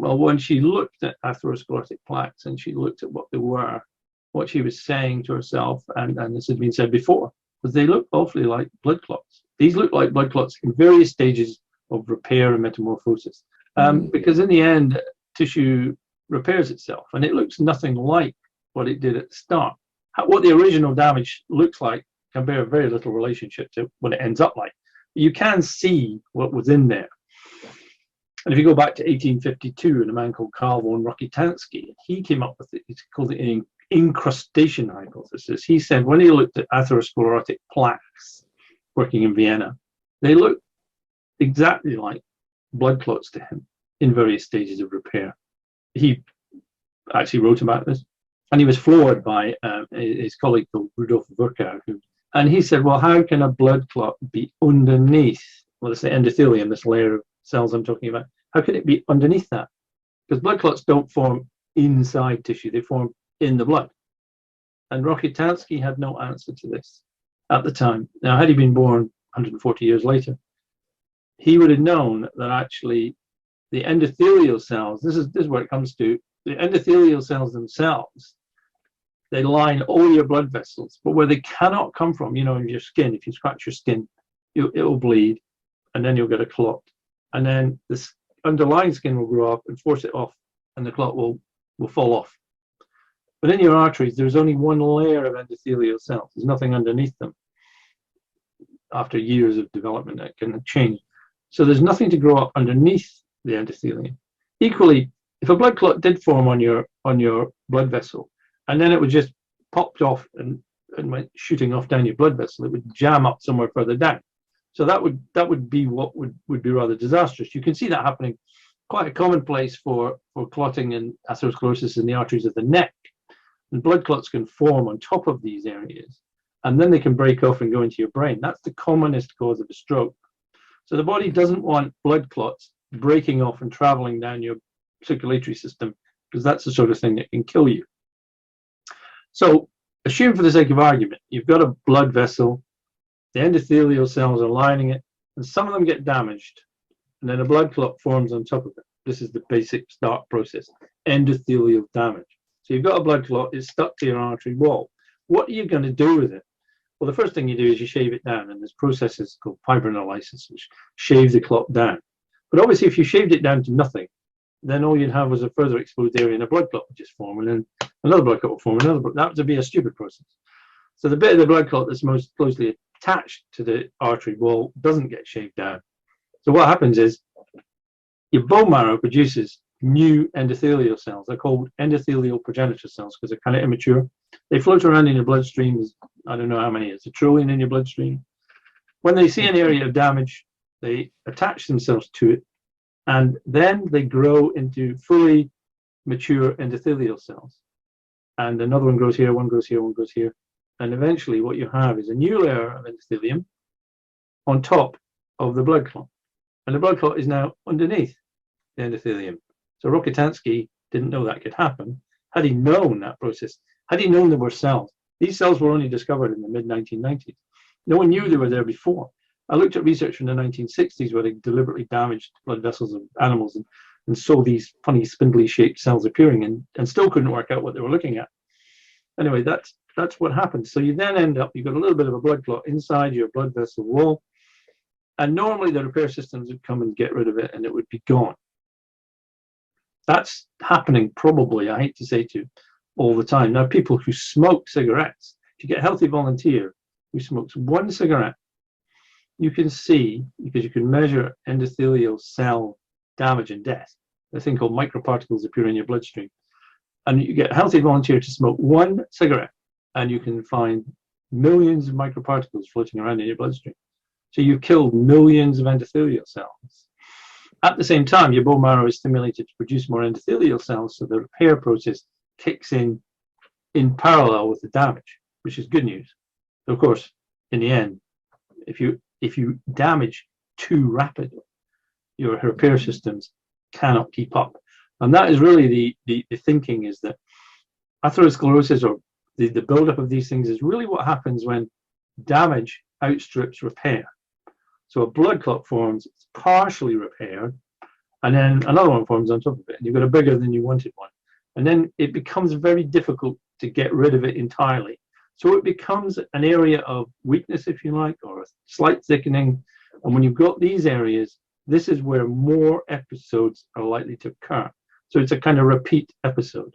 Well, when she looked at atherosclerotic plaques and she looked at what they were, what she was saying to herself, and this had been said before, was they look awfully like blood clots. These look like blood clots in various stages of repair and metamorphosis. Because in the end, tissue repairs itself, and it looks nothing like what it did at the start. What the original damage looks like can bear very little relationship to what it ends up like. You can see what was in there. And if you go back to 1852, and a man called Karl von Rokitansky, he came up with it. He called it an incrustation hypothesis. He said when he looked at atherosclerotic plaques working in Vienna, they looked exactly like blood clots to him in various stages of repair. He actually wrote about this, and he was floored by his colleague called Rudolf Virchow, and he said, well, how can a blood clot be underneath, well, it's the endothelium, this layer of cells I'm talking about, how can it be underneath that? Because blood clots don't form inside tissue, they form in the blood. And Rokitansky had no answer to this at the time. Now, had he been born 140 years later, he would have known that actually the endothelial cells, this is where it comes to, the endothelial cells themselves, they line all your blood vessels, but where they cannot come from, you know, in your skin, if you scratch your skin, it will bleed, and then you'll get a clot. And then this underlying skin will grow up and force it off, and the clot will fall off. But in your arteries, there's only one layer of endothelial cells. There's nothing underneath them. After years of development, that can change. So there's nothing to grow up underneath the endothelium. Equally, if a blood clot did form on your blood vessel, and then it would just popped off and went shooting off down your blood vessel, it would jam up somewhere further down. So that would be what would be rather disastrous. You can see that happening, quite a commonplace for clotting and atherosclerosis in the arteries of the neck. And blood clots can form on top of these areas, and then they can break off and go into your brain. That's the commonest cause of a stroke. So the body doesn't want blood clots breaking off and traveling down your circulatory system, because that's the sort of thing that can kill you. So assume for the sake of argument, you've got a blood vessel, the endothelial cells are lining it, and some of them get damaged, and then a blood clot forms on top of it. This is the basic start process, endothelial damage. So you've got a blood clot, it's stuck to your artery wall. What are you going to do with it? Well, the first thing you do is you shave it down, and there's processes called fibrinolysis, which shave the clot down. But obviously, if you shaved it down to nothing, then all you'd have was a further exposed area, and a blood clot would just form, and then another blood clot would form, that would be a stupid process. So the bit of the blood clot that's most closely attached to the artery wall doesn't get shaved down. So what happens is your bone marrow produces new endothelial cells. They're called endothelial progenitor cells because they're kind of immature. They float around in your bloodstream. There's, I don't know how many, it's 1 trillion in your bloodstream. When they see an area of damage, they attach themselves to it, and then they grow into fully mature endothelial cells. And another one grows here, one grows here, one grows here. And eventually what you have is a new layer of endothelium on top of the blood clot. And the blood clot is now underneath the endothelium. So Rokitansky didn't know that could happen. Had he known that process, had he known there were cells, these cells were only discovered in the mid-1990s. No one knew they were there before. I looked at research from the 1960s where they deliberately damaged blood vessels of animals and saw these funny spindly shaped cells appearing and still couldn't work out what they were looking at. Anyway, that's what happens. So you then end up, you've got a little bit of a blood clot inside your blood vessel wall, and normally the repair systems would come and get rid of it and it would be gone. That's happening probably, I hate to say to, all the time. Now, people who smoke cigarettes, if you get a healthy volunteer who smokes one cigarette, you can see, because you can measure endothelial cell damage and death, a thing called microparticles appear in your bloodstream. And you get a healthy volunteer to smoke one cigarette, and you can find millions of microparticles floating around in your bloodstream. So you've killed millions of endothelial cells. At the same time, your bone marrow is stimulated to produce more endothelial cells, so the repair process kicks in parallel with the damage, which is good news. So of course, in the end, if you damage too rapidly, your repair systems cannot keep up. And that is really the thinking, is that atherosclerosis, or the buildup of these things, is really what happens when damage outstrips repair. So a blood clot forms, it's partially repaired, and then another one forms on top of it, and you've got a bigger than you wanted one. And then it becomes very difficult to get rid of it entirely. So it becomes an area of weakness, if you like, or a slight thickening. And when you've got these areas, this is where more episodes are likely to occur. So it's a kind of repeat episode.